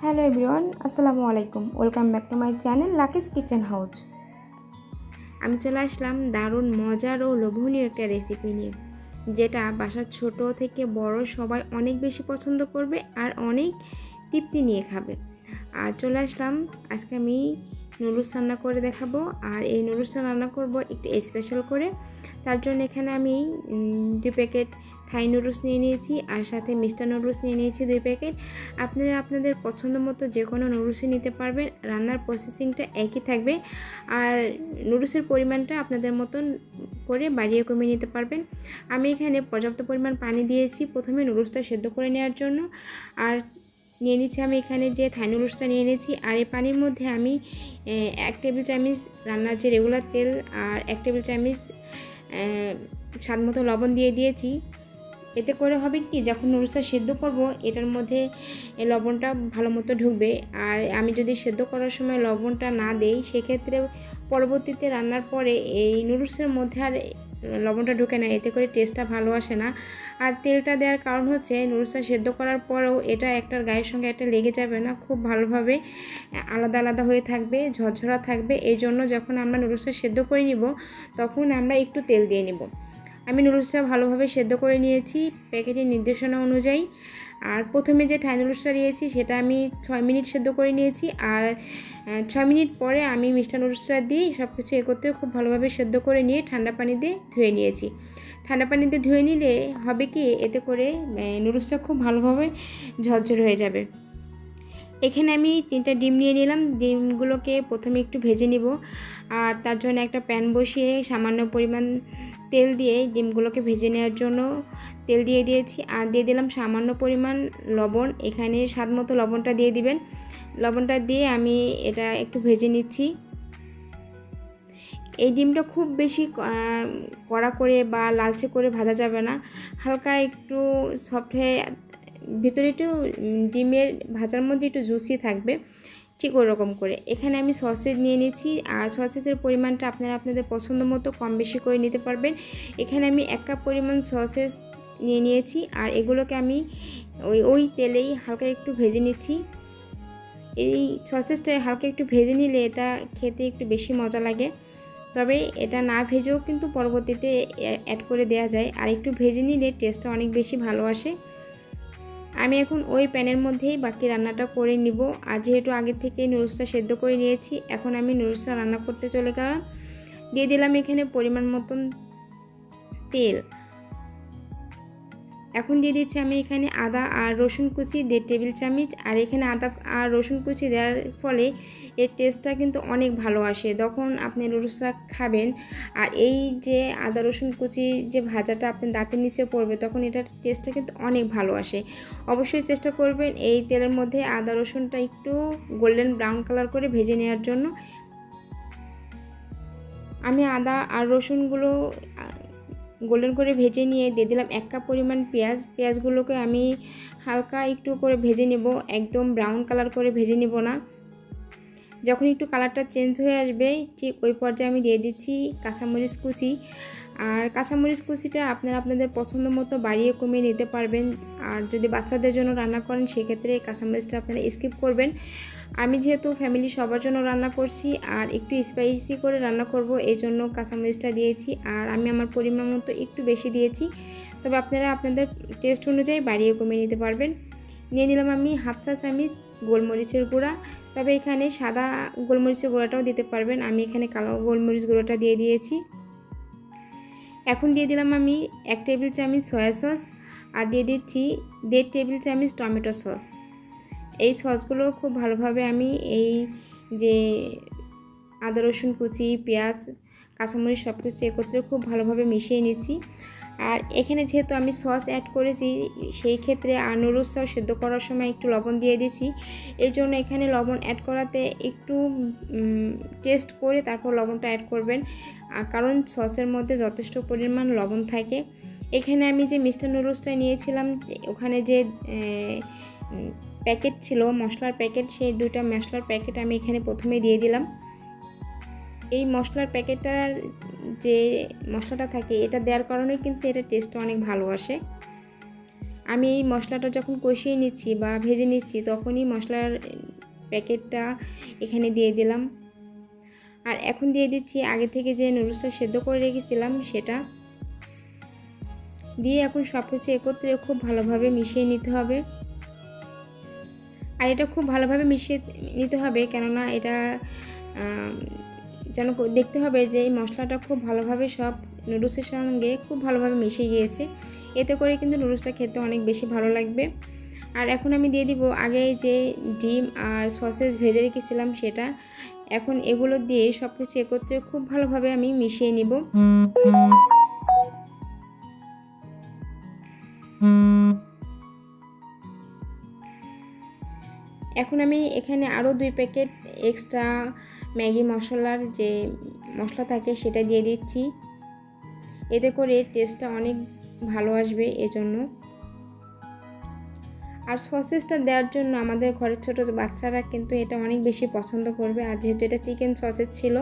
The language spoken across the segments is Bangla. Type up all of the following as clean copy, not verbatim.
হ্যালো এভরিওয়ান, আসসালামু আলাইকুম। Welcome back to my channel Lucky's kitchen house. আমি চলে আসলাম দারুণ মজার ও লোভনীয় একটা রেসিপি নিয়ে, যেটা বাসার ছোট থেকে বড় সবাই অনেক বেশি পছন্দ করবে আর অনেক তৃপ্তি নিয়ে খাবে। আর চলে আসলাম, আজকে আমি নুডলস রান্না করে দেখাবো। আর এই নুডলসটা রান্না করব একটু স্পেশাল করে। তার জন্য এখানে আমি 2 প্যাকেট থাই নুডলস নিয়ে নিয়েছি, আর সাথে মিস্টার নুডলস নিয়ে নিয়েছি 2 প্যাকেট। আপনারা আপনাদের পছন্দ মতো যে কোনো নুডলসই নিতে পারবেন। রান্নার প্রসেসিংটা একই থাকবে, আর নুডলসের পরিমাণটা আপনাদের মতন করে বাড়িয়ে কমিয়ে নিতে পারবেন। আমি এখানে পর্যাপ্ত পরিমাণ পানি দিয়েছি প্রথমে নুডলসটা সেদ্ধ করে নেওয়ার জন্য। আর নিয়ে নিচ্ছি আমি এখানে যে থাই নুডলসটা নিয়ে নিয়েছি, আর এই পানির মধ্যে আমি 1 টেবিল চামচ রান্নার যে রেগুলার তেল আর 1 টেবিল চামচ স্বাদ মতো লবণ দিয়ে দিয়েছি। এতে করে হবে কি, যখন নুডলসটা সেদ্ধ করব এটার মধ্যে লবণটা ভালো মতো ঢুকবে। আর আমি যদি সেদ্ধ করার সময় লবণটা না দেই, সেক্ষেত্রে পরবর্তীতে রান্নার পরে এই নুডলসের মধ্যে আর লবণটা ঢুকে না, এতে করে টেস্টটা ভালো আসে না। আর তেলটা দেওয়ার কারণ হচ্ছে নুডলসটা সেদ্ধ করার পরেও এটা একটার গায়ের সঙ্গে একটা লেগে যাবে না, খুব ভালোভাবে আলাদা আলাদা হয়ে থাকবে, ঝরঝরা থাকবে। এই জন্য যখন আমরা নুডলসটা সেদ্ধ করে নিব তখন আমরা একটু তেল দিয়ে নিব। আমি নুডলসটা ভালোভাবে সেদ্ধ করে নিয়েছি প্যাকেটের নির্দেশনা অনুযায়ী। আর প্রথমে যে থাই নুডলসটা নিয়েছি সেটা আমি 6 মিনিট সেদ্ধ করে নিয়েছি, আর 6 মিনিট পরে আমি মিষ্টি নুডলসটা দিয়ে সব কিছু একত্রে খুব ভালোভাবে সেদ্ধ করে নিয়ে ঠান্ডা পানি দিয়ে ধুয়ে নিয়েছি। ঠান্ডা পানিতে ধুয়ে নিলে হবে কি, এতে করে নুডলসটা খুব ভালোভাবে ঝরঝর হয়ে যাবে। এখানে আমি 3টা ডিম নিয়ে নিলাম। ডিমগুলোকে প্রথমে একটু ভেজে নিব, আর তার জন্য একটা প্যান বসিয়ে সামান্য পরিমাণ তেল দিয়ে ডিমগুলোকে ভেজে নেওয়ার জন্য তেল দিয়ে দিয়েছি। আর দিয়ে দিলাম সামান্য পরিমাণ লবণ। এখানে স্বাদ মতো লবণটা দিয়ে দিবেন। লবণটা দিয়ে আমি এটা একটু ভেজে নিচ্ছি। এই ডিমটা খুব বেশি কড়া করে বা লালচে করে ভাজা যাবে না, হালকা একটু সফট হয়ে ভিতরে একটু ডিমের ভাজার মধ্যে একটু জুসি থাকবে, ঠিক ওরকম করে। এখানে আমি সসেজ নিয়ে নিয়েছি, আর সসেজের পরিমাণটা আপনারা আপনাদের পছন্দ মতো কম বেশি করে নিতে পারবেন। এখানে আমি 1 কাপ পরিমাণ সসেজ নিয়ে নিয়েছি, আর এগুলোকে আমি ওই তেলেই হালকা একটু ভেজে নিচ্ছি। এই সসেজটা হালকা একটু ভেজে নিলে এটা খেতে একটু বেশি মজা লাগে, তবে এটা না ভেজেও কিন্তু পরবর্তীতে অ্যাড করে দেওয়া যায়। আর একটু ভেজে নিলে টেস্টটা অনেক বেশি ভালো আসে। আমি এখন ওই প্যানের মধ্যেই বাকি রান্নাটা করে নিব। আর যেহেতু আগে থেকে নুডলসটা সেদ্ধ করে নিয়েছি, এখন আমি নুডলসটা রান্না করতে চলে গেলাম। দিয়ে দিলাম এখানে পরিমাণ মতন তেল। এখন দিয়ে দিচ্ছি আমি এখানে আদা আর রসুন কুচি 1.5 টেবিল চামচ। আর এখানে আদা আর রসুন কুচি দেওয়ার ফলে এর টেস্টটা কিন্তু অনেক ভালো আসে যখন আপনি নুডলসটা খাবেন। আর এই যে আদা রসুন কুচি যে ভাজাটা আপনার দাঁতের নিচে পড়বে, তখন এটার টেস্টটা কিন্তু অনেক ভালো আসে। অবশ্যই চেষ্টা করবেন এই তেলের মধ্যে আদা রসুনটা একটু গোল্ডেন ব্রাউন কালার করে ভেজে নেওয়ার জন্য। আমি আদা আর রসুনগুলো গোল্ডেন করে ভেজে নিয়ে দিয়ে দিলাম 1 কাপ পরিমাণ পেঁয়াজ। পেঁয়াজগুলোকে আমি হালকা একটু করে ভেজে নেব, একদম ব্রাউন কালার করে ভেজে নেব না। যখন একটু কালারটা চেঞ্জ হয়ে আসবে, ঠিক ওই পর্যায়ে আমি দিয়ে দিচ্ছি কাঁচামরিচ কুচি। আর কাঁচামরিচ কুচিটা আপনারা আপনাদের পছন্দ মতো বাড়িয়ে কমিয়ে নিতে পারবেন। আর যদি বাচ্চাদের জন্য রান্না করেন, সেক্ষেত্রে কাঁচামরিচটা আপনারা স্কিপ করবেন। আমি যেহেতু ফ্যামিলি সবার জন্য রান্না করছি আর একটু স্পাইসি করে রান্না করব, এই জন্য কাঁচামরিচটা দিয়েছি। আর আমি আমার পরিমাণ মতো একটু বেশি দিয়েছি, তবে আপনারা আপনাদের টেস্ট অনুযায়ী বাড়িয়ে কমিয়ে নিতে পারবেন। নিয়ে নিলাম আমি 1/2 চা চামচ গোলমরিচের গুঁড়া, তবে এখানে সাদা গোলমরিচের গুঁড়াটাও দিতে পারবেন। আমি এখানে কালো গোলমরিচ গুঁড়োটা দিয়ে দিয়েছি। এখন দিয়ে দিলাম আমি 1 টেবিল চামচ সয়া সস, আর দিয়ে দিচ্ছি 1.5 টেবিল চামচ টমেটো সস। এই সসগুলো খুব ভালোভাবে আমি এই যে আদা রসুন কুচি, পেঁয়াজ, কাঁচামরিচ সব কিছু একত্রে খুব ভালোভাবে মিশিয়ে নিচ্ছি। আর এখানে যেহেতু আমি সস অ্যাড করেছি, সেই ক্ষেত্রে আর নুডলসটাও সেদ্ধ করার সময় একটু লবণ দিয়ে দিয়েছি। এই জন্য এখানে লবণ অ্যাড করাতে একটু টেস্ট করে তারপর লবণটা অ্যাড করবেন, কারণ সসের মধ্যে যথেষ্ট পরিমাণ লবণ থাকে। এখানে আমি যে মিষ্টি নুডলসটা নিয়েছিলাম, ওখানে যে প্যাকেট ছিল মশলার প্যাকেট, সেই 2টা মশলার প্যাকেট আমি এখানে প্রথমে দিয়ে দিলাম। এই মশলার প্যাকেটটার যে মশলাটা থাকে, এটা দেওয়ার কারণে কিন্তু এটা টেস্টটা অনেক ভালো আসে। আমি এই মশলাটা যখন কষিয়ে নিচ্ছি বা ভেজে নিচ্ছি তখনই মশলার প্যাকেটটা এখানে দিয়ে দিলাম। আর এখন দিয়ে দিচ্ছি আগে থেকে যে নুডলসটা সেদ্ধ করে রেখেছিলাম সেটা দিয়ে এখন সব কিছু একত্রে খুব ভালোভাবে মিশিয়ে নিতে হবে। আর এটা খুব ভালোভাবে মিশিয়ে নিতে হবে, কেননা এটা যেন দেখতে হবে যে এই মশলাটা খুব ভালোভাবে সব নুডলসের সঙ্গে খুব ভালোভাবে মিশে গিয়েছে। এতে করে কিন্তু নুডলসটা খেতে অনেক বেশি ভালো লাগবে। আর এখন আমি দিয়ে দিব আগে যে ডিম আর সসেস ভেজে রেখেছিলাম সেটা। এখন এগুলো দিয়ে সব কিছু একত্রে খুব ভালোভাবে আমি মিশিয়ে নিব। এখন আমি এখানে আরও 2 প্যাকেট এক্সট্রা ম্যাগি মশলার যে মশলা থাকে সেটা দিয়ে দিচ্ছি। এতে করে টেস্টটা অনেক ভালো আসবে এজন্য। আর সসেসটা দেওয়ার জন্য আমাদের ঘরের ছোট বাচ্চারা কিন্তু এটা অনেক বেশি পছন্দ করবে। আর যেহেতু এটা চিকেন সসেস ছিল,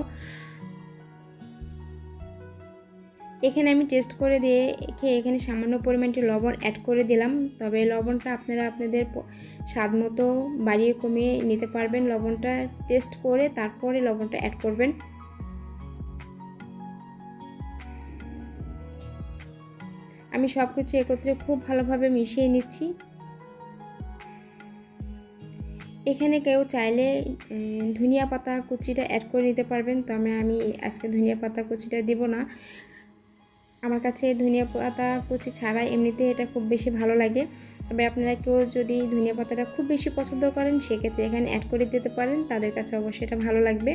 এখানে আমি টেস্ট করে দিয়ে এখানে সামান্য পরিমাণে লবণ অ্যাড করে দিলাম। তবে লবণটা আপনারা আপনাদের স্বাদ মতো বাড়িয়ে কমিয়ে নিতে পারবেন। লবণটা টেস্ট করে তারপরে লবণটা অ্যাড করবেন। আমি সব কিছু একত্রে খুব ভালোভাবে মিশিয়ে নিচ্ছি। এখানে কেউ চাইলে ধনিয়া পাতা কুচিটা অ্যাড করে নিতে পারবেন, তবে আমি আজকে ধনিয়া পাতা কুচিটা দিব না। আমার কাছে ধনিয়া পাতা কুচি ছাড়া এমনিতে এটা খুব বেশি ভালো লাগে। তবে আপনারা কেউ যদি ধনিয়া পাতাটা খুব বেশি পছন্দ করেন সেক্ষেত্রে এখানে অ্যাড করে দিতে পারেন, তাদের কাছে অবশ্যই এটা ভালো লাগবে।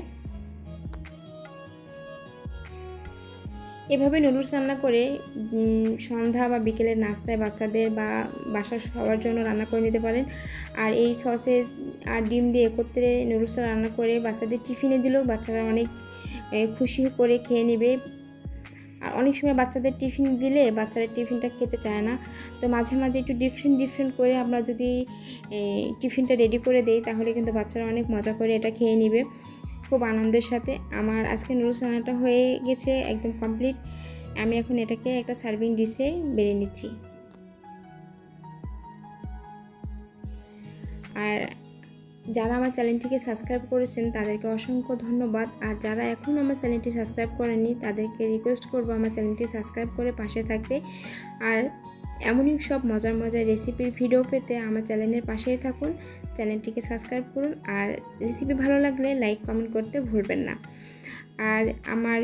এভাবে নুডলস রান্না করে সন্ধ্যা বা বিকেলের নাস্তায় বাচ্চাদের বা বাসার সবার জন্য রান্না করে নিতে পারেন। আর এই সসেজ আর ডিম দিয়ে একত্রে নুডলসটা রান্না করে বাচ্চাদের টিফিনে দিলেও বাচ্চারা অনেক খুশি করে খেয়ে নেবে। আর অনেক সময় বাচ্চাদের টিফিন দিলে বাচ্চারা টিফিনটা খেতে চায় না, তো মাঝে মাঝে একটু ডিফারেন্ট করে আমরা যদি টিফিনটা রেডি করে দেই তাহলে কিন্তু বাচ্চারা অনেক মজা করে এটা খেয়ে নেবে খুব আনন্দের সাথে। আমার আজকে নুডলস রান্নাটা হয়ে গেছে একদম কমপ্লিট। আমি এখন এটাকে একটা সার্ভিং ডিশে বেড়ে নিচ্ছি। আর যারা আমার চ্যানেলটিকে সাবস্ক্রাইব করেছেন তাদেরকে অসংখ্য ধন্যবাদ। আর যারা এখনও আমার চ্যানেলটি সাবস্ক্রাইব করেননি তাদেরকে রিকোয়েস্ট করব আমার চ্যানেলটি সাবস্ক্রাইব করে পাশে থাকতে। আর এমনই সব মজার রেসিপির ভিডিও পেতে আমার চ্যানেলের পাশেই থাকুন, চ্যানেলটিকে সাবস্ক্রাইব করুন। আর রেসিপি ভালো লাগলে লাইক কমেন্ট করতে ভুলবেন না। আর আমার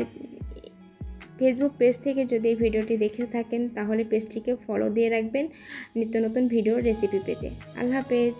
ফেসবুক পেজ থেকে যদি এই ভিডিওটি দেখে থাকেন তাহলে পেজটিকে ফলো দিয়ে রাখবেন নিত্য নতুন ভিডিও রেসিপি পেতে। আল্লাহ হাফেজ।